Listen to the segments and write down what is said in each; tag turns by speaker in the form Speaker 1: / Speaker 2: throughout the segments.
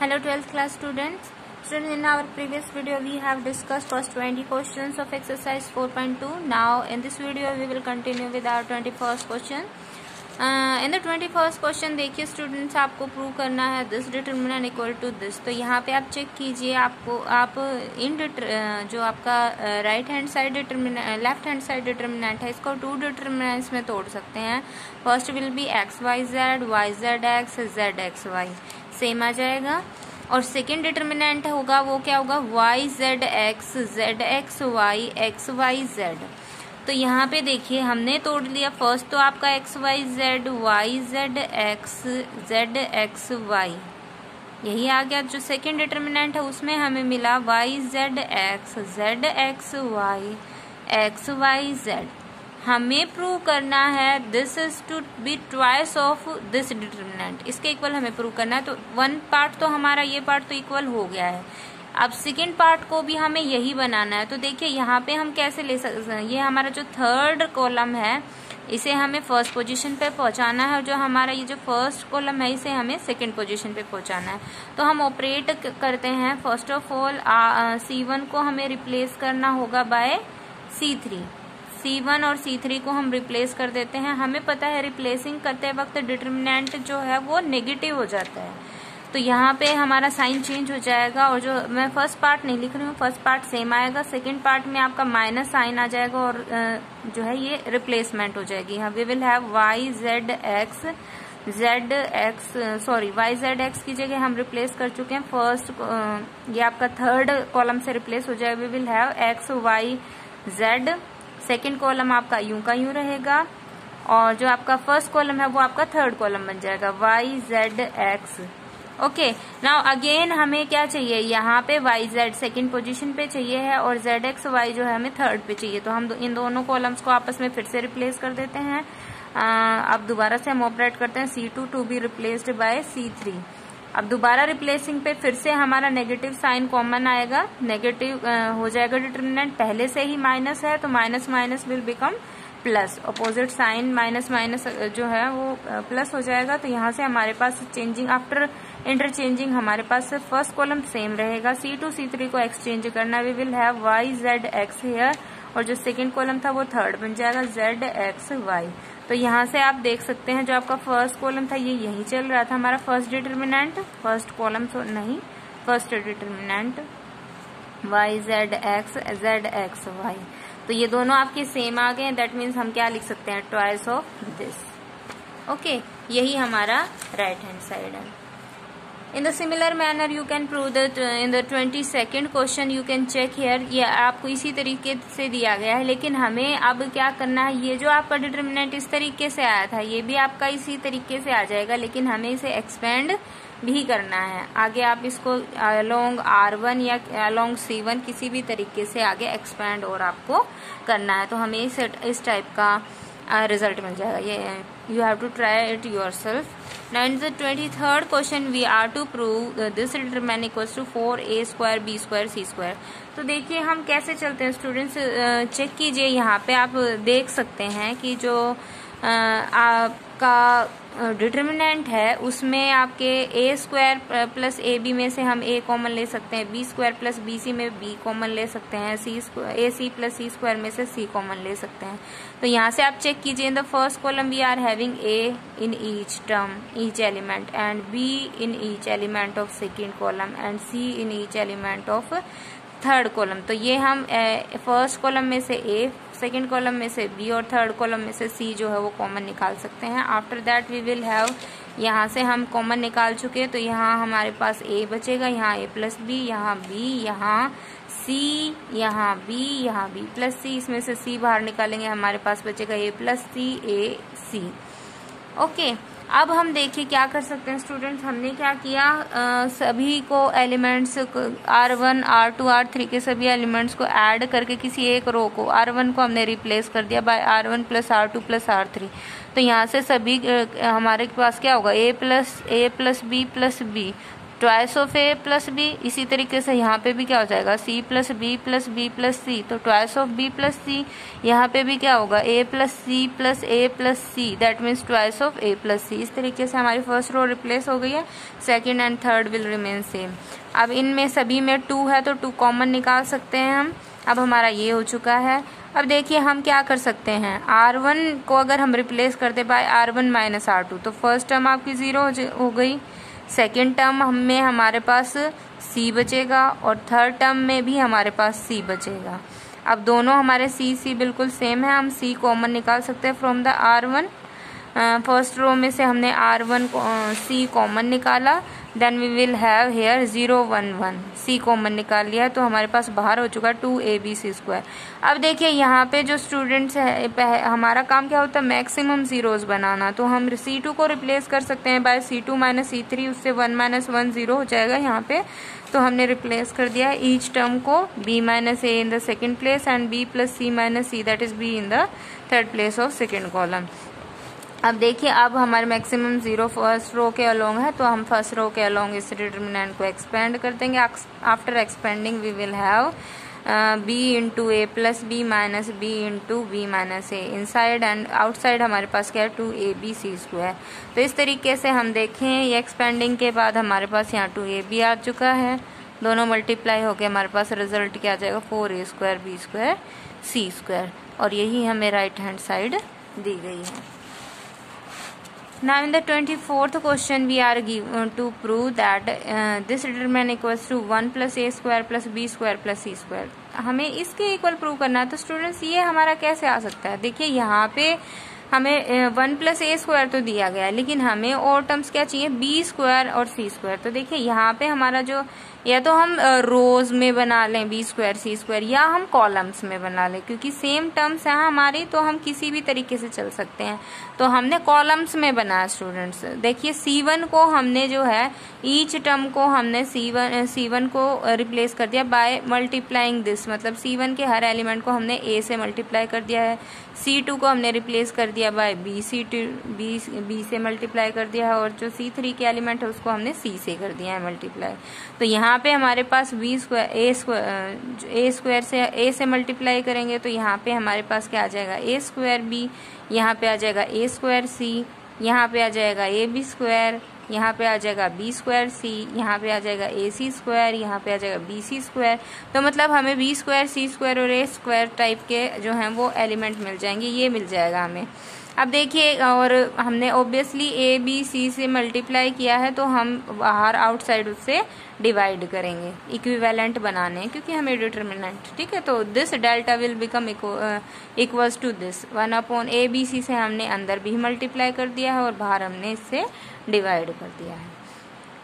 Speaker 1: Hello 12th class students. Students, in our previous video we have discussed first 20 questions of exercise 4.2. Now in this video we will continue with our 21st question. In the 21st question देखिए students, आपको prove करना है this determinant equal to this. तो यहाँ पे आप check कीजिए, आप इन जो आपका right hand side determinant, left hand side determinant है, इसको टू डिटर्मिनेंट्स में तोड़ सकते हैं. First will be X Y Z, Y Z x, Z x Y, same आ जाएगा. और सेकेंड डिटर्मिनेंट होगा वो क्या होगा, Y Z x Y, x Y Z. तो यहाँ पे देखिए हमने तोड़ लिया. फर्स्ट तो आपका x Y Z, Y Z x, Z x y, यही आ गया. जो सेकेंड डिटर्मिनेंट है उसमें हमें मिला y Z x Y, x Y z. हमें प्रूव करना है this is to be twice of this determinant, इसके इक्वल हमें प्रूव करना है. तो वन पार्ट तो हमारा ये पार्ट तो इक्वल हो गया है. अब सेकेंड पार्ट को भी हमें यही बनाना है. तो देखिए यहाँ पे हम कैसे ले सकते हैं, ये हमारा जो थर्ड कॉलम है इसे हमें फर्स्ट पोजीशन पे पहुंचाना है, और जो हमारा ये जो फर्स्ट कॉलम है इसे हमें सेकेंड पोजीशन पे पहुंचाना है. तो हम ऑपरेट करते हैं. फर्स्ट ऑफ ऑल C1 को हमें रिप्लेस करना होगा बाय C3. C1 और C3 को हम रिप्लेस कर देते हैं. हमें पता है रिप्लेसिंग करते वक्त डिटर्मिनेंट जो है वो नेगेटिव हो जाता है, तो यहाँ पे हमारा साइन चेंज हो जाएगा. और जो मैं फर्स्ट पार्ट नहीं लिख रही हूँ, फर्स्ट पार्ट सेम आएगा, सेकंड पार्ट में आपका माइनस साइन आ जाएगा और जो है ये रिप्लेसमेंट हो जाएगी. यहाँ we will have y Z x, Y Z x की जगह हम रिप्लेस कर चुके हैं. फर्स्ट ये आपका थर्ड कॉलम से रिप्लेस हो जाएगा. We will have x Y z. Second column आपका यूं का यूं रहेगा, और जो आपका फर्स्ट कॉलम है वो आपका थर्ड कॉलम बन जाएगा y Z x. Okay, now again हमें क्या चाहिए, यहाँ पे वाई जेड सेकेंड पोजीशन पे चाहिए है और जेड एक्स वाई जो है हमें थर्ड पे चाहिए. तो हम इन दोनों कॉलम्स को आपस में फिर से रिप्लेस कर देते हैं. अब दोबारा से हम ऑपरेट करते हैं C2 to be replaced by C3. अब दोबारा रिप्लेसिंग पे फिर से हमारा नेगेटिव साइन कॉमन आएगा, नेगेटिव हो जाएगा डिटर्मिनेंट. पहले से ही माइनस है तो minus minus will become plus, opposite sign minus minus जो है वो प्लस हो जाएगा. तो यहाँ से हमारे पास चेंजिंग आफ्टर इंटरचेंजिंग हमारे पास फर्स्ट कॉलम सेम रहेगा. C2 C3 को एक्सचेंज करना, we will have y Z x here, और जो सेकेंड कॉलम था वो थर्ड बन जाएगा जेड एक्स वाई. तो यहाँ से आप देख सकते हैं जो आपका फर्स्ट कॉलम था ये यही चल रहा था हमारा फर्स्ट डिटर्मिनेंट, फर्स्ट कॉलम तो नहीं, first determinant y Z x y. तो ये दोनों आपके सेम आ गए. दैट मीन्स हम क्या लिख सकते हैं, ट्वाइस ऑफ दिस. ओके, यही हमारा राइट हैंड साइड है. In the similar manner you can prove that in the 22nd question you can check here. ये आपको इसी तरीके से दिया गया है, लेकिन हमें अब क्या करना है, ये जो आपका डिटर्मिनेंट इस तरीके से आया था ये भी आपका इसी तरीके से आ जाएगा, लेकिन हमें इसे एक्सपेंड भी करना है. आगे आप इसको अलोंग R1 या अलोंग C1 किसी भी तरीके से आगे एक्सपेंड और आपको करना है. तो हमें इस टाइप का रिजल्ट मिल जाएगा. ये you have to try it yourself. Now in the 23rd question we are to prove this determinant equals to 4a square b square c square. तो देखिए हम कैसे चलते हैं स्टूडेंट्स, चेक कीजिए. यहाँ पे आप देख सकते हैं कि जो आपका डिटर्मिनेंट है उसमें आपके a square plus a b में से हम a कॉमन ले सकते हैं, b square plus B c में b कॉमन ले सकते हैं, ए सी प्लस सी स्क्वायर में से c कॉमन ले सकते हैं. तो यहाँ से आप चेक कीजिए. In the first column we are having a in each term, each element, and b in each element of second column, and c in each element of third column. तो ये हम फर्स्ट कॉलम में से a, second column में से b और third column में से c जो है वो कॉमन निकाल सकते हैं. After that we will have, यहाँ से हम कॉमन निकाल चुके हैं तो यहाँ हमारे पास a बचेगा, यहाँ a प्लस b, यहाँ b, यहाँ c, यहाँ b, यहाँ b प्लस c. इसमें से c बाहर निकालेंगे, हमारे पास बचेगा a plus c, a c. Okay, अब हम देखिए क्या कर सकते हैं स्टूडेंट्स. हमने क्या किया, सभी को एलिमेंट्स R1 R2 R3 के सभी एलिमेंट्स को ऐड करके किसी एक रो को R1 को हमने रिप्लेस कर दिया bye R1 plus R2 plus R3. तो यहाँ से सभी हमारे पास क्या होगा, a plus b plus b twice of A plus B. इसी तरीके से यहाँ पे भी क्या हो जाएगा, C plus B plus B plus C, तो twice of B plus C. यहाँ पे भी क्या होगा, A plus C plus A plus C, that means twice of A plus C. इस तरीके से हमारी फर्स्ट रो रिप्लेस हो गई है, second and third will remain same. अब इनमें सभी में 2 है तो 2 कॉमन निकाल सकते हैं हम। अब हमारा ये हो चुका है। अब देखिए हम क्या कर सकते हैं, R1 को अगर हम रिप्लेस करते बाय R1 माइनस R2 तो फर्स्ट टर्म आपकी 0 हो गई, सेकेंड टर्म में हमारे पास C बचेगा और थर्ड टर्म में भी हमारे पास C बचेगा। अब दोनों हमारे C बिल्कुल सेम है, हम C कॉमन निकाल सकते हैं from the R1। First row में से हमने R1 C कॉमन निकाला, then we will have here 0 1 1, C common निकाल लिया तो हमारे पास बाहर हो चुका 2abc²। अब देखिए यहाँ पे जो स्टूडेंट्स है, हमारा काम क्या होता है, मैक्सिमम जीरोस बनाना। तो हम C2 को रिप्लेस कर सकते हैं बाय C2 माइनस C3, उससे 1 माइनस 1 0 हो जाएगा यहाँ पे। तो हमने रिप्लेस कर दिया ईच टर्म को b minus A in the second place and b plus C minus C, that is b in the third place of second column. अब देखिए अब हमारे मैक्सिमम 0 फर्स्ट रो के अलोंग है, तो हम फर्स्ट रो के अलोंग इस डिटर्मिनेंट को एक्सपेंड कर देंगे। After expanding we will have b into a plus b minus b into b minus a, inside and outside हमारे पास क्या है 2abc²। तो इस तरीके से हम देखें ये एक्सपेंडिंग के बाद हमारे पास यहाँ 2ab आ चुका है, दोनों मल्टीप्लाई होके हमारे पास रिजल्ट क्या आ जाएगा 4a² b² c², और यही हमें राइट हैंड साइड दी गई है। Now in the 24th question we are given to prove that this determinant equals to 1 plus a² plus b² plus c²। हमें इसके इक्वल प्रूव करना है। तो स्टूडेंट्स ये हमारा कैसे आ सकता है, देखिए यहाँ पे हमें 1 प्लस a² तो दिया गया है, लेकिन हमें और टर्म्स क्या चाहिए b² और c²। तो देखिए यहाँ पे हमारा जो, या तो हम रोज में बना लें b² c², या हम कॉलम्स में बना लें, क्योंकि सेम टर्म्स हैं हमारी तो हम किसी भी तरीके से चल सकते हैं। तो हमने कॉलम्स में बनाया स्टूडेंट्स। देखिए C1 को हमने जो है ईच टर्म को हमने C1 को रिप्लेस कर दिया बाय मल्टीप्लाइंग दिस, मतलब C1 के हर एलिमेंट को हमने a से मल्टीप्लाई कर दिया है। C2 को हमने रिप्लेस कर दिया बाय b से मल्टीप्लाई कर दिया है, और जो C3 के एलिमेंट है उसको हमने C से कर दिया है मल्टीप्लाई। तो यहाँ पे हमारे पास a² से a से मल्टीप्लाई करेंगे तो यहाँ पे हमारे पास क्या आ जाएगा a² b, यहाँ पे आ जाएगा a² c, यहाँ पे आ जाएगा ab², यहाँ पे आ जाएगा b² c, यहाँ पे आ जाएगा ac², यहाँ पे आ जाएगा bc²। तो मतलब हमें b² c² और a² टाइप के जो हैं वो एलिमेंट मिल जाएंगे, ये मिल जाएगा हमें। अब देखिए, और हमने ऑब्वियसली a b c से मल्टीप्लाई किया है तो हम बाहर आउटसाइड उससे डिवाइड करेंगे इक्विवेलेंट बनाने, क्योंकि हमें डिटर्मिनेंट, ठीक है। तो this delta will become equals to this 1/abc से हमने अंदर भी मल्टीप्लाई कर दिया है और बाहर हमने इससे डिवाइड कर दिया है।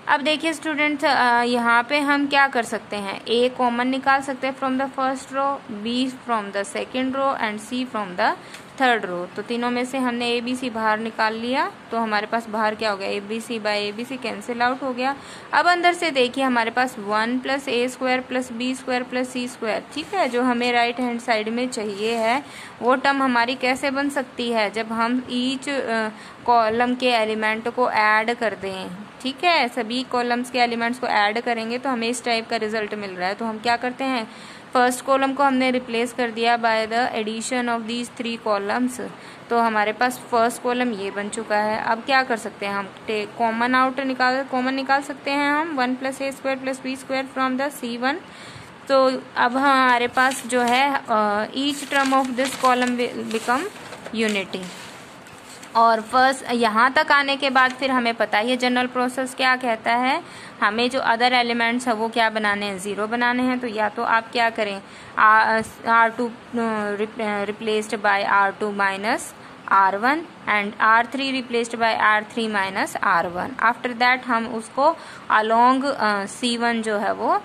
Speaker 1: अब देखिए स्टूडेंट्स, यहाँ पे हम क्या कर सकते हैं, a कॉमन निकाल सकते हैं from the first row, b from the second row and c from the third row. तो तीनों में से हमने ए बी सी बाहर निकाल लिया, तो हमारे पास बाहर क्या हो गया, a b c by a b c cancel out हो गया। अब अंदर से देखिए हमारे पास 1 plus a² plus b² plus c², ठीक है, जो हमें राइट हैंड साइड में चाहिए है। वो टर्म हमारी कैसे बन सकती है, जब हम ईच कॉलम के एलिमेंट को ऐड कर दें, ठीक है, सभी कॉलम्स के एलिमेंट्स को ऐड करेंगे तो हमें इस टाइप का रिजल्ट मिल रहा है। तो हम क्या करते हैं, फर्स्ट कॉलम को हमने रिप्लेस कर दिया by the addition of these 3 columns, तो हमारे पास फर्स्ट कॉलम ये बन चुका है। अब क्या कर सकते हैं, हम कॉमन निकाल सकते हैं हम 1 plus a² plus b² from the c1। तो अब हमारे पास जो है each term of this column will become unity. और फर्स्ट यहाँ तक आने के बाद फिर हमें पता है ये जनरल प्रोसेस क्या कहता है, हमें जो अदर एलिमेंट्स है वो क्या बनाने हैं, 0 बनाने हैं। तो या तो आप क्या करें, R2 replaced by R2 minus R1 and R3 replaced by R3 minus R1। After that हम उसको अलोंग C1 जो है वो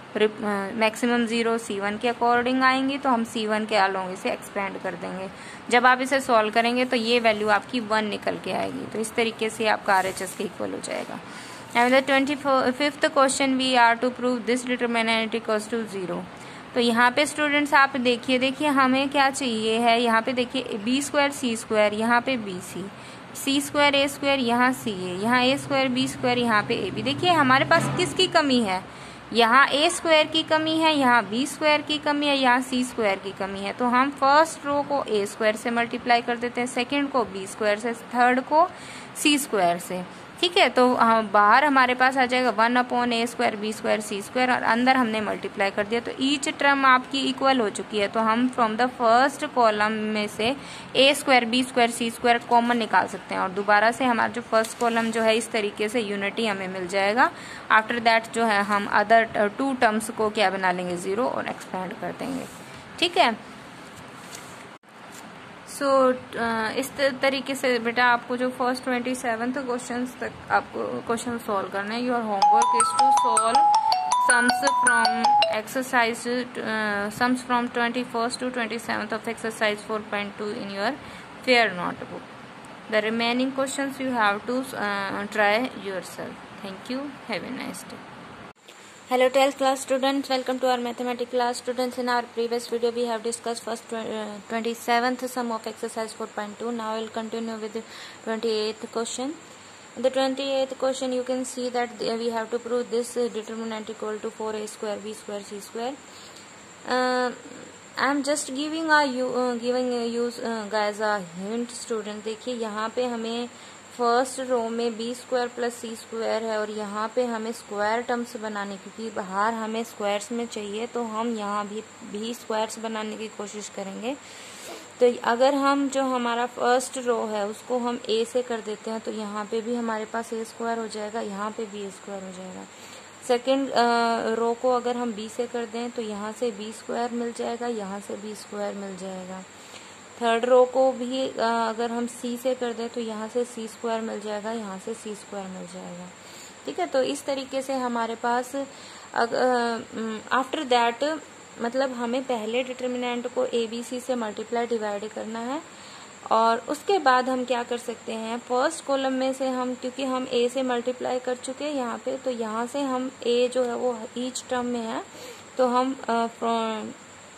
Speaker 1: मैक्सिमम 0 C1 के अकॉर्डिंग आएंगी, तो हम C1 के अलोंग इसे एक्सपेंड कर देंगे। जब आप इसे सॉल्व करेंगे तो ये वैल्यू आपकी 1 निकल के आएगी। तो इस तरीके से आपका RHS के इक्वल हो जाएगा। And the 25th question we are to prove this determinant equals to 0। तो यहाँ पे स्टूडेंट्स आप देखिए हमें क्या चाहिए है, यहाँ पे देखिए b² c², यहाँ पे bc, C square A square, यहाँ सी है, यहाँ ए स्क्वायर बी स्क्वायर, यहाँ पे ए बी। देखिए हमारे पास किसकी कमी है, यहाँ ए स्क्वायर की कमी है, यहाँ बी स्क्वायर की कमी है, यहाँ सी स्क्वायर की कमी है। तो हम फर्स्ट रो को ए स्क्वायर से मल्टीप्लाई कर देते हैं, सेकंड को बी स्क्वायर से, थर्ड को सी स्क्वायर से। ठीक है, तो बाहर हमारे पास आ जाएगा 1/a square B square C square, और अंदर हमने मल्टीप्लाई कर दिया। तो ईच टर्म आपकी इक्वल हो चुकी है। तो हम फ्रॉम द फर्स्ट कॉलम में से ए square B square C square common निकाल सकते हैं, और दोबारा से हमारा जो फर्स्ट कॉलम जो है इस तरीके से यूनिटी हमें मिल जाएगा। आफ्टर दैट जो है हम अदर टू टर्म्स को क्या बना लेंगे, 0, और एक्सपेंड कर देंगे। ठीक है, इस तरीके से बेटा आपको जो फर्स्ट 27 क्वेश्चन तक आपको क्वेश्चन सॉल्व करना है। Your homework is to solve sums from exercise sums from 21st to 27th of exercise 4.2 in your fair notebook. The remaining questions you have to try yourself. Thank you. Have a nice day. Hello 12th class students, welcome to our mathematics class. Students, in our previous video we have discussed first 27th sum of exercise 4.2. Now we will continue with the 28th question. In the 28th question you can see that we have to prove this determinant equal to 4a square b square c square. I am just giving you guys a hint student. देखिए यहाँ पे हमें first row में B square plus सी square है, और यहाँ पे हमें स्क्वायर टर्म्स बनाने, क्योंकि बाहर हमें स्क्वायर्स में चाहिए, तो हम यहाँ भी स्क्वायर्स बनाने की कोशिश करेंगे। तो अगर हम जो हमारा फर्स्ट रो है उसको हम ए से कर देते हैं, तो यहाँ पे भी हमारे पास ए स्क्वायर हो जाएगा, यहाँ पे भी ए स्क्वायर हो जाएगा। सेकेंड रो को अगर हम बी से कर दें तो यहाँ से बी स्क्वायर मिल जाएगा, यहाँ से बी स्क्वायर मिल जाएगा। थर्ड रो को भी अगर हम सी से कर दें तो यहाँ से सी स्क्वायर मिल जाएगा, यहाँ से सी स्क्वायर मिल जाएगा। ठीक है, तो इस तरीके से हमारे पास आफ्टर दैट मतलब हमें पहले डिटर्मिनेंट को ए बी सी से मल्टीप्लाई डिवाइड करना है, और उसके बाद हम क्या कर सकते हैं, फर्स्ट कॉलम में से हम, क्योंकि हम ए से मल्टीप्लाई कर चुके हैं यहाँ पे, तो यहाँ से हम ए जो है वो ईच टर्म में है, तो हम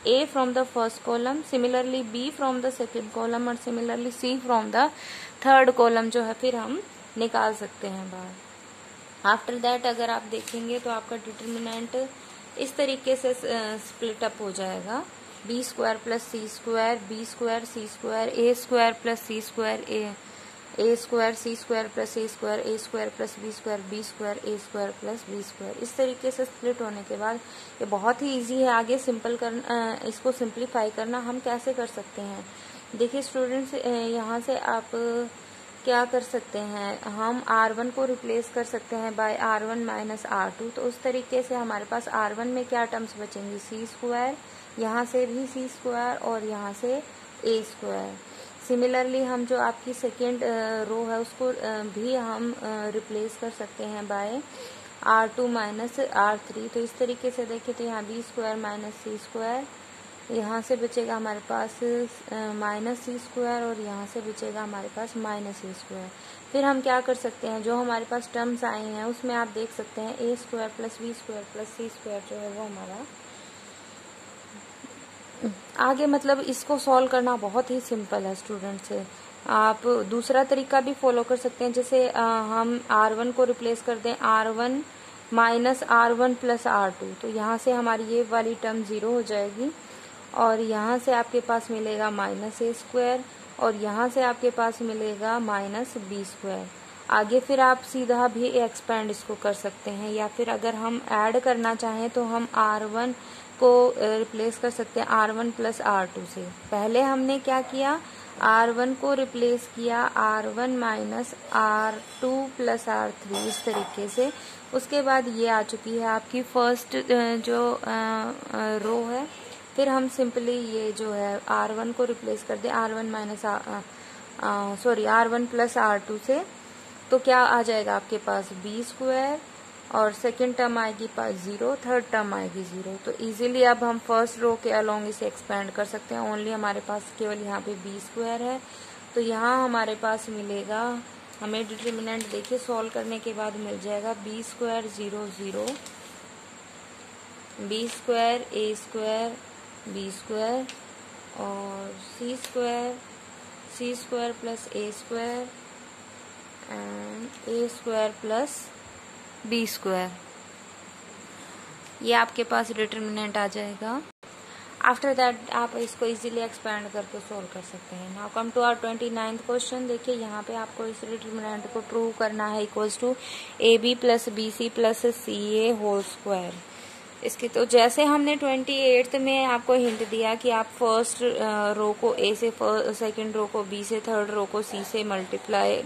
Speaker 1: A from the first column, similarly B from the second column, और similarly C from the third column जो है फिर हम निकाल सकते हैं बाहर। आफ्टर दैट अगर आप देखेंगे तो आपका डिटर्मिनेंट इस तरीके से स्प्लिट अप हो जाएगा, B square plus C square, B square C square, A square plus C square, A square C square plus A square plus B square, B square A square plus B square. इस तरीके से split होने के बाद ये बहुत ही easy है। आगे सिंपल करना, इसको सिंप्लीफाई करना हम कैसे कर सकते हैं, देखिए स्टूडेंट्स, यहाँ से आप क्या कर सकते हैं, हम r1 को रिप्लेस कर सकते हैं बाय r1 माइनस r2। तो उस तरीके से हमारे पास r1 में क्या टर्म्स बचेंगी, सी स्क्वायर, यहाँ से भी सी स्क्वायर, और यहाँ से ए स्क्वायर। सिमिलरली हम जो आपकी सेकेंड रो है उसको भी हम रिप्लेस कर सकते हैं बाय r2 माइनस r3। तो इस तरीके से देखें तो यहाँ B square minus C square, यहाँ से बचेगा हमारे पास माइनस सी स्क्वायर, और यहाँ से बचेगा हमारे पास माइनस सी स्क्वायर। फिर हम क्या कर सकते हैं, जो हमारे पास टर्म्स आए हैं उसमें आप देख सकते हैं A square plus B square plus C square जो है वो हमारा आगे, मतलब इसको सॉल्व करना बहुत ही सिंपल है स्टूडेंट्स। आप दूसरा तरीका भी फॉलो कर सकते हैं, जैसे हम r1 को रिप्लेस कर दें r1 minus r1 plus r2, तो यहाँ से हमारी ये वाली टर्म 0 हो जाएगी, और यहाँ से आपके पास मिलेगा माइनस ए स्क्वायर, और यहाँ से आपके पास मिलेगा माइनस बी स्क्वायर। आगे फिर आप सीधा भी एक्सपेंड इसको कर सकते हैं, या फिर अगर हम ऐड करना चाहें तो हम r1 को रिप्लेस कर सकते हैं r1 प्लस r2 से। पहले हमने क्या किया, r1 को रिप्लेस किया r1 minus r2 plus r3, इस तरीके से। उसके बाद ये आ चुकी है आपकी फर्स्ट जो रो है। फिर हम सिंपली ये जो है r1 को रिप्लेस कर दे r1 minus r1 plus r2 से, तो क्या आ जाएगा आपके पास बी स्क्वायर, और सेकेंड टर्म आएगी पास 0, थर्ड टर्म आएगी 0। तो इजीली अब हम फर्स्ट रो के अलोंग इसे एक्सपेंड कर सकते हैं। ओनली हमारे पास केवल यहाँ पे बी स्क्वायर है, तो यहाँ हमारे पास मिलेगा, हमें डिटर्मिनेंट देखिए सॉल्व करने के बाद मिल जाएगा B square 0 0, B square A square B square, और C square plus A square and A square plus B square, ये आपके पास डिटर्मिनेंट आ जाएगा। आफ्टर दैट आप इसको इजीली एक्सपेंड करके सोल्व कर सकते हैं। Now come to our 29th question. देखिए यहाँ पे आपको इस डिटर्मिनेंट को प्रूव करना है equals to a b plus B C plus c a whole square. इसके तो जैसे हमने 28th में आपको हिंट दिया कि आप फर्स्ट रो को ए से, सेकंड रो को बी से, थर्ड रो को सी से मल्टीप्लाई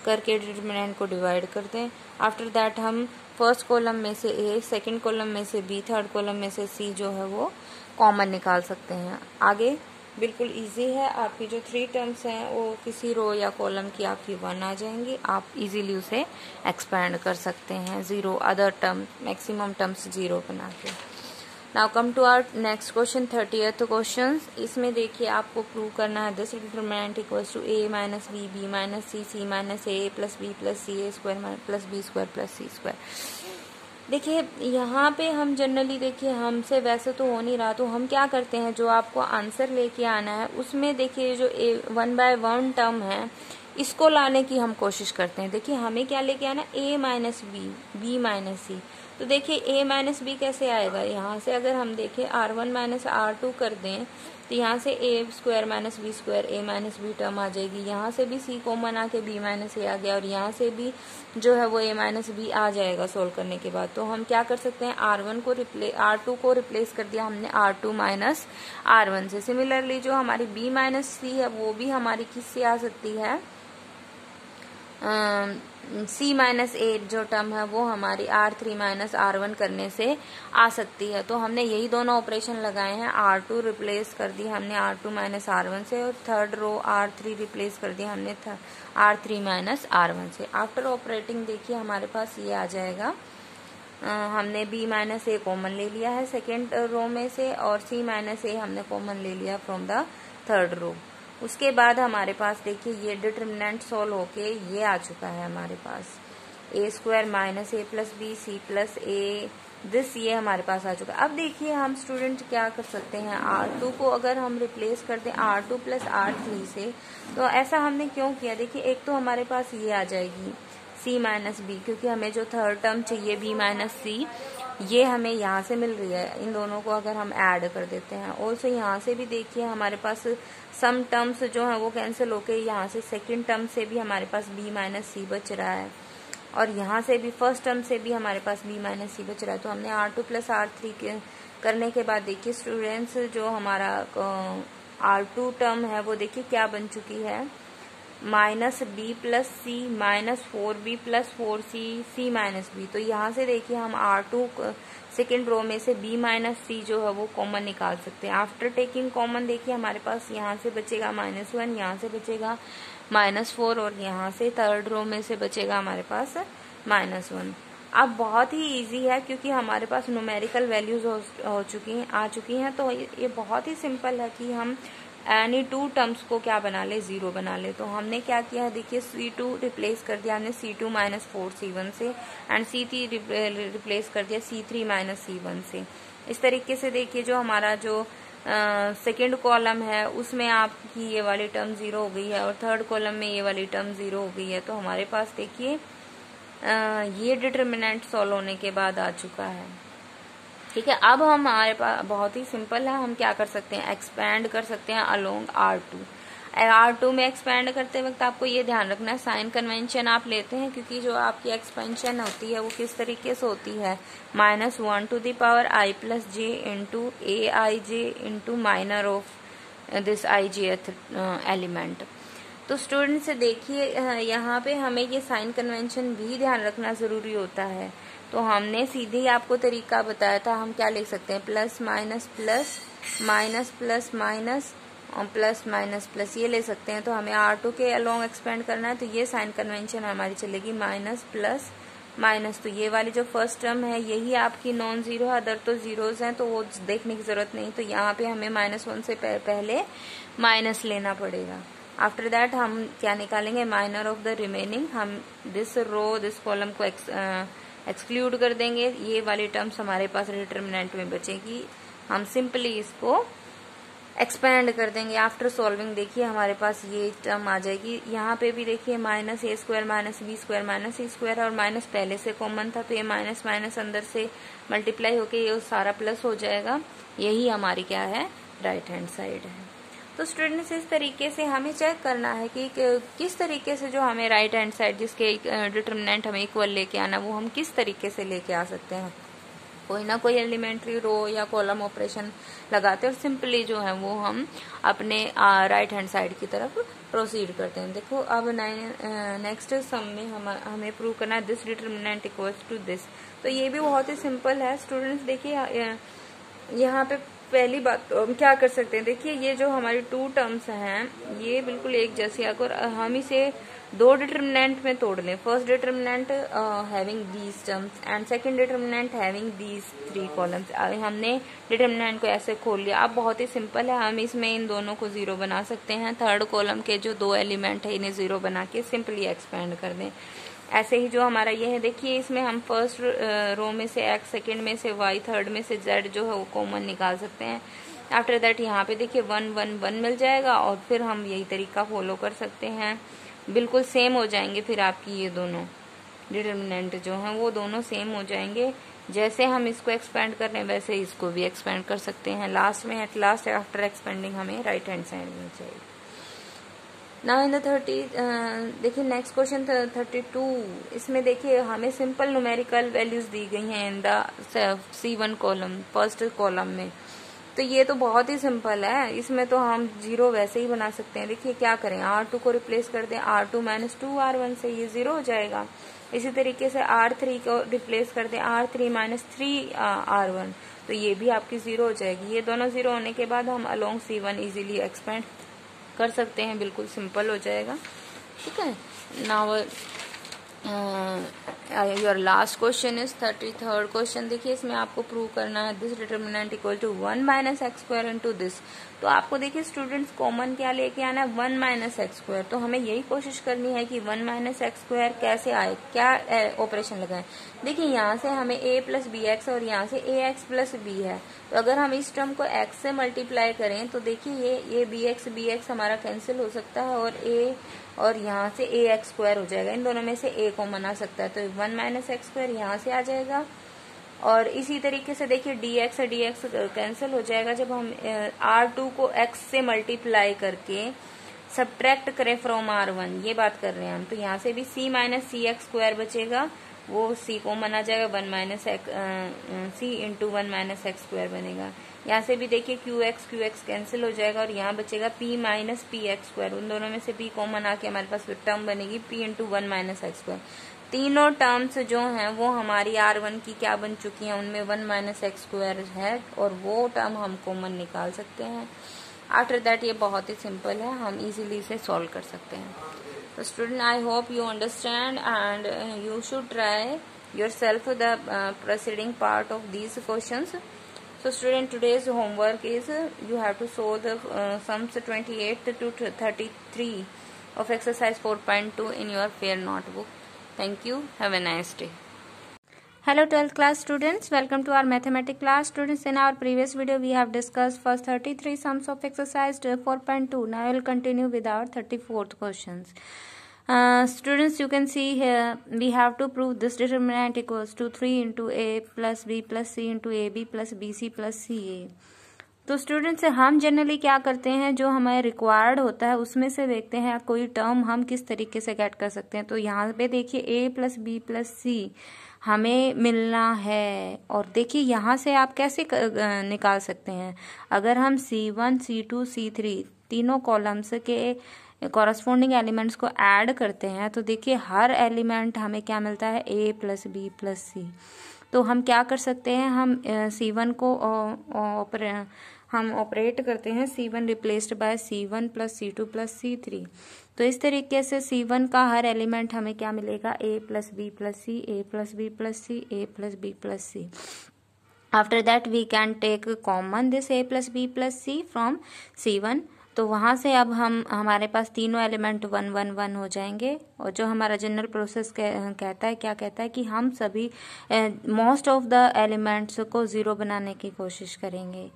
Speaker 1: करके डिटर्मिनेंट को डिवाइड करते हैं। आफ्टर दैट हम फर्स्ट कॉलम में से ए, सेकंड कॉलम में से बी, थर्ड कॉलम में से सी जो है वो कॉमन निकाल सकते हैं। आगे बिल्कुल इजी है, आपकी जो 3 टर्म्स हैं वो किसी रो या कॉलम की आपकी 1 आ जाएंगी, आप इजीली उसे एक्सपेंड कर सकते हैं 0 अदर टर्म, मैक्सिमम टर्म्स 0 बना के। Now come to our next question 30th question. इसमें देखिए आपको प्रूव करना है this determinant equals to a minus b, b minus c, c minus A plus B plus c a square plus B square plus C square. देखिए यहाँ पे हम generally, देखिए हमसे वैसे तो हो नहीं रहा, तो हम क्या करते हैं, जो आपको आंसर लेके आना है उसमें देखिए जो 1/1 टर्म है इसको लाने की हम कोशिश करते हैं। देखिए हमें क्या लेके आना, ए माइनस बी, बी माइनस सी। तो देखिए ए माइनस बी कैसे आएगा, यहाँ से अगर हम देखें R1 माइनस R2 कर दें तो यहाँ से ए स्क्वायर माइनस बी स्क्वायर, ए माइनस बी टर्म आ जाएगी। यहाँ से भी सी कॉमन आके बी माइनस ए आ गया, और यहाँ से भी जो है वो ए माइनस बी आ जाएगा सोल्व करने के बाद। तो हम क्या कर सकते हैं, R2 को रिप्लेस कर दिया हमने R2 माइनस R1 से। सिमिलरली जो हमारी बी माइनस सी है वो भी हमारी किससे आ सकती है, सी माइनस ए जो टर्म है वो हमारी R3 माइनस R1 करने से आ सकती है। तो हमने यही दोनों ऑपरेशन लगाए हैं, R2 रिप्लेस कर दी हमने R2 माइनस R1 से, और थर्ड रो R3 रिप्लेस कर दी हमने R3 माइनस R1 से। आफ्टर ऑपरेटिंग देखिए हमारे पास ये आ जाएगा, हमने बी माइनस ए कॉमन ले लिया है सेकेंड रो में से, और सी माइनस ए हमने कॉमन ले लिया फ्रॉम द थर्ड रो। उसके बाद हमारे पास देखिए ये डिटर्मिनेंट सोल्व होके ये आ चुका है हमारे पास, A square minus A plus B C plus A this, ये हमारे पास आ चुका है। अब देखिए हम स्टूडेंट क्या कर सकते हैं, R2 को अगर हम रिप्लेस कर दें R2 प्लस R3 से, तो ऐसा हमने क्यों किया, देखिए एक तो हमारे पास ये आ जाएगी C माइनस बी, क्योंकि हमें जो थर्ड टर्म चाहिए B माइनस सी, ये हमें यहाँ से मिल रही है। इन दोनों को अगर हम ऐड कर देते हैं, ऑल्सो यहाँ से भी देखिए हमारे पास सम टर्म्स जो है वो कैंसिल होके यहाँ से सेकंड टर्म से भी हमारे पास B माइनस सी बच रहा है, और यहाँ से भी फर्स्ट टर्म से भी हमारे पास B माइनस सी बच रहा है। तो हमने R2 प्लस R3 करने के बाद देखिए स्टूडेंट्स जो हमारा R2 टर्म है वो देखिए क्या बन चुकी है, माइनस बी प्लस सी माइनस 4b प्लस 4c सी माइनस बी। तो यहाँ से देखिए हम R2 सेकेंड रो में से b माइनस सी जो है वो कॉमन निकाल सकते हैं। आफ्टर टेकिंग कॉमन देखिए हमारे पास यहाँ से बचेगा -1, यहाँ से बचेगा -4, और यहाँ से थर्ड रो में से बचेगा हमारे पास -1। अब बहुत ही इजी है क्योंकि हमारे पास न्यूमेरिकल वैल्यूज आ चुकी हैं, तो ये बहुत ही सिंपल है कि हम एनी 2 टर्म्स को क्या बना ले, 0 बना ले। तो हमने क्या किया है, देखिए C2 रिप्लेस कर दिया हमने C2 माइनस 4C1 से, एंड C3 रिप्लेस कर दिया C3 माइनस C1 से। इस तरीके से देखिए जो हमारा जो सेकेंड कॉलम है उसमें आपकी ये वाली टर्म 0 हो गई है, और थर्ड कॉलम में ये वाली टर्म 0 हो गई है। तो हमारे पास देखिए ये डिटर्मिनेंट सॉल्व होने के बाद आ चुका है। ठीक है, अब हमारे पास बहुत ही सिंपल है, हम क्या कर सकते हैं, एक्सपैंड कर सकते हैं अलोंग R2 में एक्सपैंड करते वक्त आपको ये ध्यान रखना है साइन कन्वेंशन आप लेते हैं, क्योंकि जो आपकी एक्सपेंशन होती है वो किस तरीके से होती है, -1 to the power i plus j into a i j into minor of this i jth element. तो स्टूडेंट्स देखिए यहाँ पे हमें ये साइन कन्वेंशन भी ध्यान रखना जरूरी होता है। तो हमने सीधे ही आपको तरीका बताया था, हम क्या लिख सकते हैं, plus minus plus minus plus minus और प्लस माइनस प्लस, ये ले सकते हैं। तो हमें R2 के अलोंग एक्सपेंड करना है, तो ये साइन कन्वेंशन हमारी चलेगी माइनस प्लस माइनस। तो ये वाली जो फर्स्ट टर्म है यही आपकी नॉन जीरो है, अदर तो जीरोज हैं तो वो देखने की जरूरत नहीं। तो यहाँ पे हमें -1 से पहले माइनस लेना पड़ेगा। आफ्टर दैट हम क्या निकालेंगे, माइनर ऑफ द रिमेनिंग, हम दिस रो दिस कॉलम को एक्सक्लूड कर देंगे, ये वाली टर्म्स हमारे पास डिटर्मिनेंट में बचेगी। हम सिंपली इसको एक्सपेंड कर देंगे आफ्टर सॉल्विंग। देखिए हमारे पास ये टर्म आ जाएगी। यहाँ पे भी देखिए minus A square minus B square minus C square, और माइनस पहले से कॉमन था तो ये माइनस माइनस अंदर से मल्टीप्लाई होके ये सारा प्लस हो जाएगा। यही हमारी क्या है, राइट हैंड साइड है। तो स्टूडेंट्स इस तरीके से हमें चेक करना है कि किस तरीके से जो हमें राइट हैंड साइड जिसके डिटरमिनेंट हमें इक्वल लेके आना, वो हम किस तरीके से लेके आ सकते हैं। कोई ना कोई एलिमेंट्री रो या कॉलम ऑपरेशन लगाते हैं और सिंपली जो है वो हम अपने राइट हैंड साइड की तरफ प्रोसीड करते हैं। देखो अब नेक्स्ट सम में हमें प्रूव करना है this determinant equals to this. तो ये भी बहुत ही सिंपल है स्टूडेंट्स। देखिए यहाँ पे पहली बात तो हम क्या कर सकते हैं, देखिए ये जो हमारी टू टर्म्स हैं ये बिल्कुल एक जैसी है, और हम इसे दो डिटरमिनेंट में तोड़ लें। First determinant having these terms and second determinant having these three columns. हमने डिटरमिनेंट को ऐसे खोल लिया। अब बहुत ही सिंपल है, हम इसमें इन दोनों को जीरो बना सकते हैं। थर्ड कॉलम के जो दो एलिमेंट है इन्हें जीरो बना के सिंपली एक्सपेंड कर दें। ऐसे ही जो हमारा ये है, देखिए इसमें हम फर्स्ट रो में से x, सेकंड में से y, थर्ड में से z जो है वो कॉमन निकाल सकते हैं। आफ्टर दैट यहाँ पे देखिए 1 1 1 मिल जाएगा, और फिर हम यही तरीका फॉलो कर सकते हैं। बिल्कुल सेम हो जाएंगे फिर आपकी ये दोनों डिटरमिनेंट जो हैं वो दोनों सेम हो जाएंगे। जैसे हम इसको एक्सपेंड कर रहे हैं वैसे इसको भी एक्सपेंड कर सकते हैं। लास्ट में एट लास्ट आफ्टर एक्सपेंडिंग हमें राइट हैंड साइड में चाहिए। नाउ इन द 30 देखिए नेक्स्ट क्वेश्चन 32। इसमें देखिए हमें सिंपल न्यूमेरिकल वैल्यूज दी गई हैं in the C1 column, first column में। तो ये तो बहुत ही सिंपल है, इसमें तो हम जीरो वैसे ही बना सकते हैं। देखिए क्या करें, R2 को रिप्लेस कर दें R2 माइनस 2R1 से, ये जीरो हो जाएगा। इसी तरीके से R3 को रिप्लेस कर दें R3 माइनस 3R1, तो ये भी आपकी जीरो हो जाएगी। ये दोनों जीरो होने के बाद हम अलोंग C1 इजीली एक्सपेंड कर सकते हैं, बिल्कुल सिंपल हो जाएगा। ठीक है। Now your last question is 33rd question. देखिए इसमें आपको प्रूव करना है this determinant equal to 1 minus x square into this. तो आपको देखिए स्टूडेंट्स कॉमन क्या लेके आना है, 1 माइनस एक्स स्क्वायर। तो हमें यही कोशिश करनी है कि 1 माइनस एक्स स्क्वायर कैसे आए, क्या ऑपरेशन लगाएं। देखिए यहाँ से हमें a प्लस बी एक्स और यहाँ से ए एक्स प्लस बी है, तो अगर हम इस टर्म को x से मल्टीप्लाई करें तो देखिए ये बी एक्स हमारा कैंसिल हो सकता है, और यहाँ से ए एक्स स्क्वायर हो जाएगा। इन दोनों में से a कॉमन आ सकता है, तो 1 माइनस एक्स स्क्वायर यहाँ से आ जाएगा। और इसी तरीके से देखिए dx कैंसिल हो जाएगा जब हम R2 को x से मल्टीप्लाई करके सब्ट्रैक्ट करें फ्रॉम R1, ये बात कर रहे हैं हम। तो यहाँ से भी c माइनस सी एक्स स्क्वायर बचेगा, वो c कॉमन आ जाएगा, 1 minus c into 1 minus x square बनेगा। यहाँ से भी देखिए क्यू एक्स कैंसिल हो जाएगा, और यहाँ बचेगा p minus P x square. उन दोनों में से p कॉमन आके हमारे पास टर्म बनेगी p into 1 minus x square. तीनों टर्म्स जो हैं वो हमारी R1 की क्या बन चुकी हैं, उनमें 1 माइनस एक्स स्क्वायर है, और वो टर्म हम कॉमन निकाल सकते हैं। आफ्टर दैट ये बहुत ही सिंपल है, हम इजीली इसे सॉल्व कर सकते हैं। तो student I hope you understand and you should try yourself the preceding part of these questions. So student, today's homework is you have to solve the sums 28 to 33 of exercise 4.2 in your fair notebook. Thank you. Have a nice day. Hello 12th class students, welcome to our mathematics class. Students, in our previous video we have discussed first 33 sums of exercise 4.2. Now I will continue with our 34th questions. Students, you can see here we have to prove this determinant equals to 3 into a plus b plus c into ab plus bc plus ca. तो students हम generally क्या करते हैं, जो हमें required होता है उसमें से देखते हैं कोई टर्म हम किस तरीके से गेट कर सकते हैं। तो यहाँ पे देखिए a प्लस बी प्लस सी हमें मिलना है, और देखिए यहाँ से आप कैसे निकाल सकते हैं। अगर हम C1 C2 C3 तीनों कॉलम्स के कॉरस्पॉन्डिंग एलिमेंट्स को ऐड करते हैं तो देखिए हर एलिमेंट हमें क्या मिलता है, a plus B plus C. तो हम क्या कर सकते हैं, हम C1 को हम ऑपरेट करते हैं C1 replaced by C1 plus C2 plus C3। तो इस तरीके से C1 का हर एलिमेंट हमें क्या मिलेगा, a plus B plus c, a plus B plus c, a plus B plus c. After that we can take common this a plus B plus c from C1। तो वहाँ से अब हमारे पास तीनों एलिमेंट 1 1 1 हो जाएंगे, और जो हमारा जनरल प्रोसेस कहता है, क्या कहता है कि हम सभी मोस्ट ऑफ द एलिमेंट्स को ज़ीरो बनाने की कोशिश करेंगे।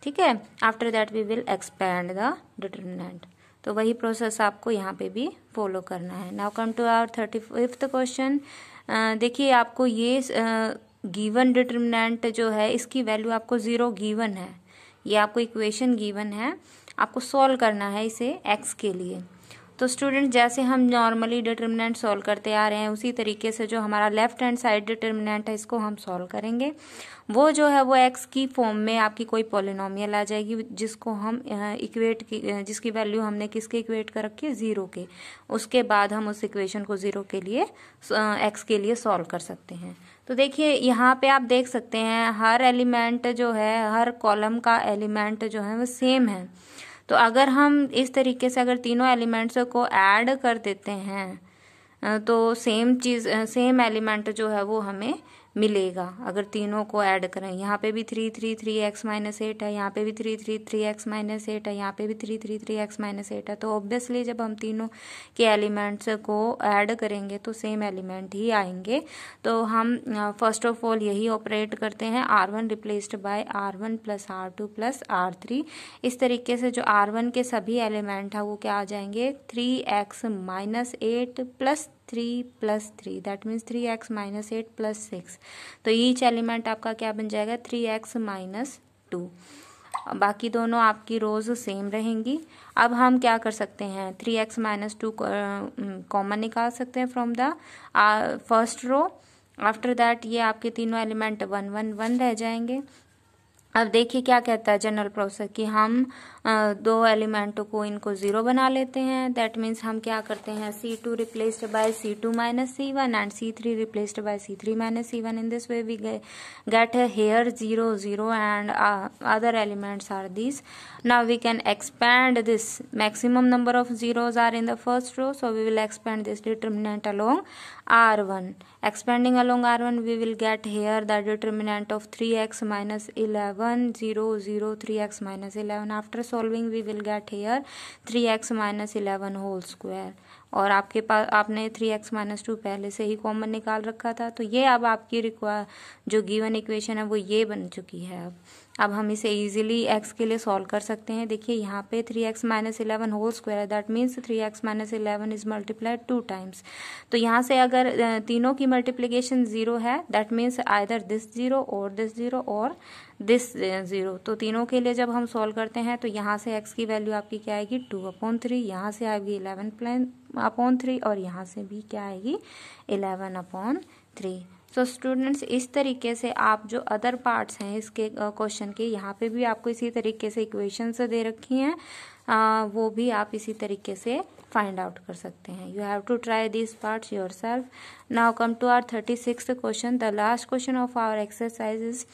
Speaker 1: ठीक है। After that we will expand the determinant. तो वही प्रोसेस आपको यहाँ पे भी फॉलो करना है। Now come to our 35th question. देखिए आपको ये गिवन डिटरमिनेंट जो है इसकी वैल्यू आपको 0 गिवन है, ये आपको इक्वेशन गिवन है, आपको सॉल्व करना है इसे x के लिए। तो स्टूडेंट जैसे हम नॉर्मली डिटरमिनेंट सॉल्व करते आ रहे हैं उसी तरीके से जो हमारा लेफ्ट हैंड साइड डिटरमिनेंट है इसको हम सॉल्व करेंगे। वो जो है वो x की फॉर्म में आपकी कोई पॉलिनोमियल आ जाएगी जिसको हम इक्वेट की, जिसकी वैल्यू हमने किसके इक्वेट कर रखी है, 0 के। उसके बाद हम उस इक्वेशन को 0 के लिए x के लिए सॉल्व कर सकते हैं। तो देखिए यहाँ पे आप देख सकते हैं हर एलिमेंट जो है, हर कॉलम का एलिमेंट जो है वो सेम है। तो अगर हम इस तरीके से अगर तीनों एलिमेंट्स को ऐड कर देते हैं तो सेम एलिमेंट जो है वो हमें मिलेगा। अगर तीनों को ऐड करें, यहाँ पे भी 3 3 3x माइनस 8 है, यहाँ पे भी 3 3 3x माइनस 8 है, यहाँ पे भी 3 3 3x माइनस 8 है। तो ऑब्वियसली जब हम तीनों के एलिमेंट्स को ऐड करेंगे तो सेम एलिमेंट ही आएंगे। तो हम फर्स्ट ऑफ ऑल यही ऑपरेट करते हैं, R1 replaced by R1 plus R2 plus R3। इस तरीके से जो R1 के सभी एलिमेंट है वो क्या आ जाएंगे, 3x minus 8 plus 3 plus 3, that means 3x minus 8 plus 6। तो ईच एलिमेंट आपका क्या बन जाएगा, 3x माइनस 2। बाकी दोनों आपकी रोज सेम रहेंगी। अब हम क्या कर सकते हैं, 3x माइनस 2 कॉमन निकाल सकते हैं from the first row. After that ये आपके तीनों एलिमेंट 1 1 1 रह जाएंगे। अब देखिए क्या कहता है जनरल प्रोसेस कि हम दो एलिमेंटों को इनको 0 बना लेते हैं। दैट मीन्स हम क्या करते हैं, C2 replaced by C2 minus C1 and C3 replaced by C3 minus C1। In this way we get here 0 0 and other elements are these. Now we can expand this. Maximum number of zeros are in the first row, so we will expand this determinant along R1. Expanding along R1 we will get here the determinant of 3x minus 11 0 0 3x minus 11. After solving we will get here 3x minus 11 whole square। और आपके पास आपने 3x minus 2 पहले से ही common निकाल रखा था। तो ये अब आपकी जो गिवन इक्वेशन है वो ये बन चुकी है। अब हम इसे इजीली x के लिए सॉल्व कर सकते हैं। देखिए यहाँ पे 3x माइनस 11 होल स्क्वायर है, that means 3x minus 11 is multiplied 2 times. तो यहाँ से अगर तीनों की मल्टीप्लीकेशन 0 है, दैट मीन्स आइदर दिस 0 और दिस 0 और दिस 0। तो तीनों के लिए जब हम सॉल्व करते हैं तो यहाँ से x की वैल्यू आपकी क्या आएगी, 2/3, यहाँ से आएगी 11/3 और यहाँ से भी क्या आएगी 11/3। सो स्टूडेंट्स इस तरीके से आप जो अदर पार्ट्स हैं इसके क्वेश्चन के, यहाँ पे भी आपको इसी तरीके से इक्वेशंस दे रखी हैं, वो भी आप इसी तरीके से फाइंड आउट कर सकते हैं। You have to try this parts yourself. Now come to our 36th question. The last question of our exercise is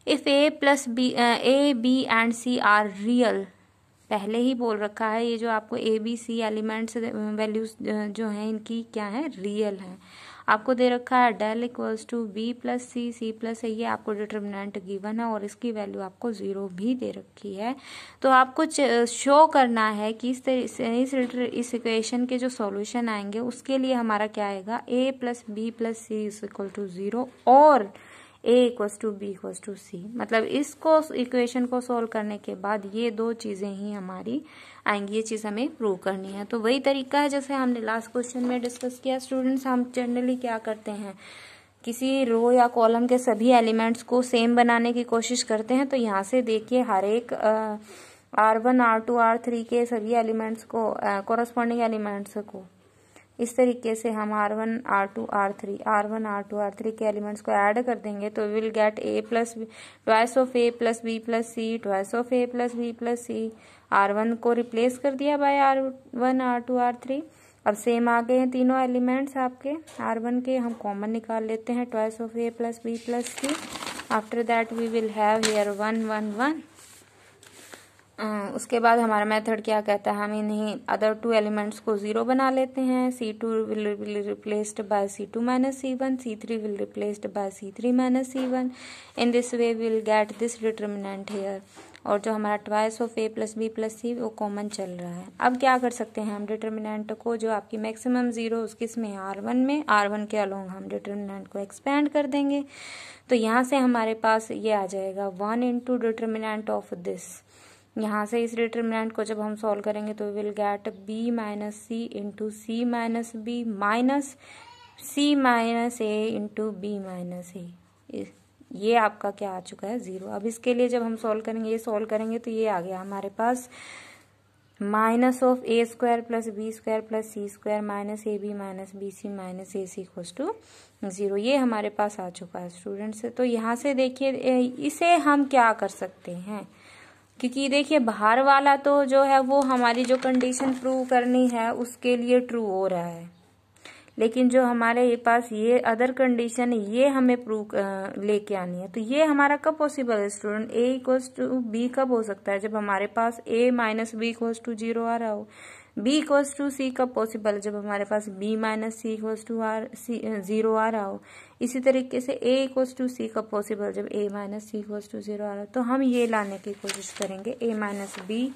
Speaker 1: if A plus B and C are real. पहले ही बोल रखा है ये जो आपको A B C elements values जो हैं इनकी क्या है, रियल है। आपको दे रखा है del equals to B plus C plus है, ये आपको डिटरमिनेंट गिवन है और इसकी वैल्यू आपको 0 भी दे रखी है। तो आपको शो करना है कि इस इक्वेशन के जो सॉल्यूशन आएंगे उसके लिए हमारा क्या आएगा, A plus B plus C is equal to 0 और A equals to B equals to C। मतलब इसको इक्वेशन को सोल्व करने के बाद ये दो चीजें ही हमारी आएंगी, ये चीज हमें प्रूव करनी है। तो वही तरीका है जैसे हमने लास्ट क्वेश्चन में डिस्कस किया। स्टूडेंट्स हम जनरली क्या करते हैं, किसी रो या कॉलम के सभी एलिमेंट्स को सेम बनाने की कोशिश करते हैं। तो यहाँ से देखिए हर एक R1 R2 R3 के सभी एलिमेंट्स को कोरस्पॉन्डिंग एलिमेंट्स को इस तरीके से हम R1 R2 R3 के एलिमेंट्स को ऐड कर देंगे तो will gate A plus twice of A plus B plus C twice of A plus B plus C। R1 को रिप्लेस कर दिया बाय R1 R2 R3। अब सेम आ गए हैं तीनों एलिमेंट्स आपके R1 के, हम कॉमन निकाल लेते हैं twice of A plus B plus C। After that we will have here 1 1 1 उसके बाद हमारा मेथड क्या कहता है, हम इन्हीं अदर टू एलिमेंट्स को 0 बना लेते हैं। C2 will replaced by C2 minus C1, C3 will replaced by C3 minus C1। In this way will get this determinant here, और जो हमारा twice of A plus B plus C वो common चल रहा है। अब क्या कर सकते हैं हम डिटर्मिनेंट को, जो आपकी मैक्सिमम 0 किसमें R1 में, R1 के अलोंग हम डिटर्मिनेंट को एक्सपेंड कर देंगे। तो यहाँ से हमारे पास ये आ जाएगा 1 इंटू डिटर्मिनेंट ऑफ दिस। यहाँ से इस डिटर्मिनेंट को जब हम सॉल्व करेंगे तो will get B minus c into c minus b minus C minus A into B minus A। ये आपका क्या आ चुका है 0। अब इसके लिए जब हम सॉल्व करेंगे, ये सॉल्व करेंगे तो ये आ गया हमारे पास minus of A square plus B square plus C square minus AB minus BC minus AC equals to 0। ये हमारे पास आ चुका है स्टूडेंट्स। तो यहाँ से देखिए इसे हम क्या कर सकते हैं, क्योंकि देखिए बाहर वाला तो जो है वो हमारी जो कंडीशन प्रूव करनी है उसके लिए ट्रू हो रहा है, लेकिन जो हमारे पास ये अदर कंडीशन है ये हमें प्रूव लेके आनी है। तो ये हमारा कब पॉसिबल है student, A equals to B कब हो सकता है, जब हमारे पास A minus B equals to 0 आ रहा हो। B इक्वल्स टू C कब पॉसिबल है, जब हमारे पास B minus C equals to 0 आ रहा हो। इसी तरीके से A इक्वल्स टू C कब पॉसिबल, जब A minus C equals to 0 आ रहा हो। तो हम ये लाने की कोशिश करेंगे A minus B,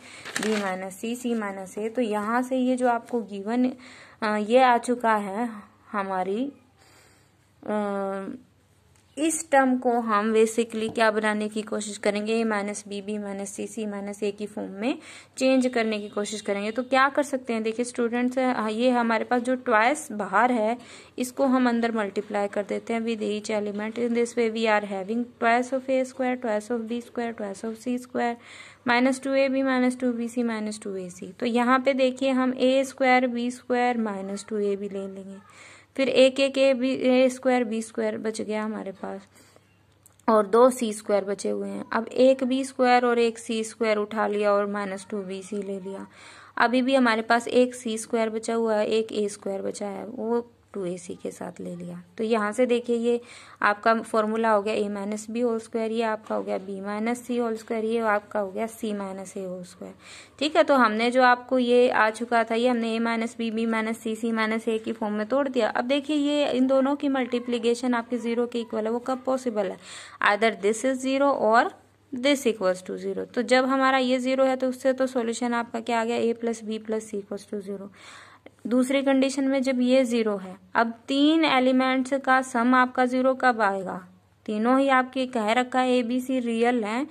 Speaker 1: B minus C, C minus A। तो यहाँ से ये जो आपको गिवन ये आ चुका है हमारी इस टर्म को हम बेसिकली क्या बनाने की कोशिश करेंगे, A minus B, B minus C, C minus A की फॉर्म में चेंज करने की कोशिश करेंगे। तो क्या कर सकते हैं, देखिए स्टूडेंट्स, ये हमारे पास जो ट्वाइस बाहर है इसको हम अंदर मल्टीप्लाई कर देते हैं with each element. In this way we are having twice of A square, twice of B square, twice of C square minus 2AB minus 2BC minus 2AC। तो यहाँ पे देखिए हम A square B square minus 2AB ले लेंगे, फिर एक A square B square बच गया हमारे पास, और 2 C स्क्वायर बचे हुए हैं। अब एक B स्क्वायर और एक C स्क्वायर उठा लिया और माइनस 2BC ले लिया। अभी भी हमारे पास एक C स्क्वायर बचा हुआ है, एक A स्क्वायर बचा है, वो 2AC के साथ ले लिया। तो यहाँ से देखिए ये आपका फॉर्मूला हो गया A minus B whole square, ये आपका हो गया B minus C whole square, ये आपका हो गया C minus A whole square. ठीक है, तो हमने जो आपको ये आ चुका था ये हमने A minus B, B minus C, C minus A की फॉर्म में तोड़ दिया। अब देखिए ये इन दोनों की मल्टीप्लीकेशन आपके 0 के इक्वल है, वो कब पॉसिबल है, आइदर दिस इज 0 और दिस इक्वल्स टू 0। तो जब हमारा ये 0 है तो उससे तो सॉल्यूशन आपका क्या आ गया, A plus B plus C equals to 0। दूसरी कंडीशन में जब ये 0 है, अब 3 एलिमेंट्स का सम आपका 0 कब आएगा, तीनों ही आपके कह रखा है A B C रियल है,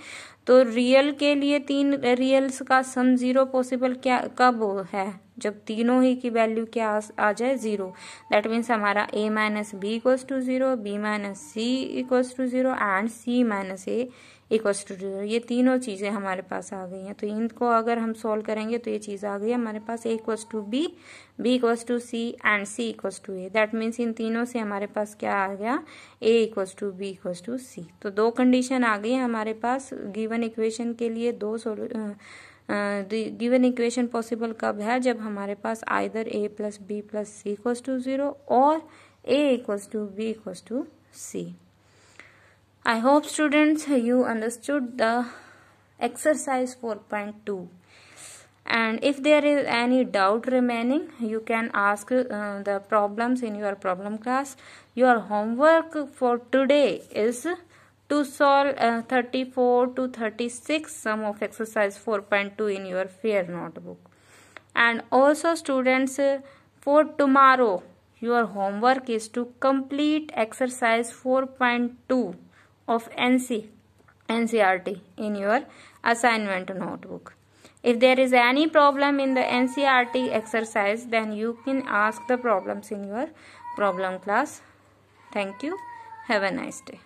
Speaker 1: तो रियल के लिए 3 रियल्स का सम 0 पॉसिबल क्या कब है, जब तीनों ही की वैल्यू क्या आ जाए 0। दैट मीन्स हमारा A minus B equals to 0, B minus C equals to 0 and C minus A equals to 0। ये तीनों चीजें हमारे पास आ गई हैं। तो इनको अगर हम सॉल्व करेंगे तो ये चीज आ गई हमारे पास A equals to B, B equals to C and C equals to A। That means इन तीनों से हमारे पास क्या आ गया, A equals to B equals to C। तो 2 कंडीशन आ गई हमारे पास गिवन इक्वेशन के लिए। गिवन इक्वेशन पॉसिबल कब है, जब हमारे पास either A plus B plus C equals to 0 और A equals to B equals to C। I hope students you understood the exercise 4.2, and if there is any doubt remaining you can ask the problems in your problem class. Your homework for today is to solve 34 to 36 sum of exercise 4.2 in your fair notebook. And also students, for tomorrow your homework is to complete exercise 4.2 of NCERT in your assignment notebook. If there is any problem in the NCERT exercise, then you can ask the problems in your problem class. Thank you. Have a nice day.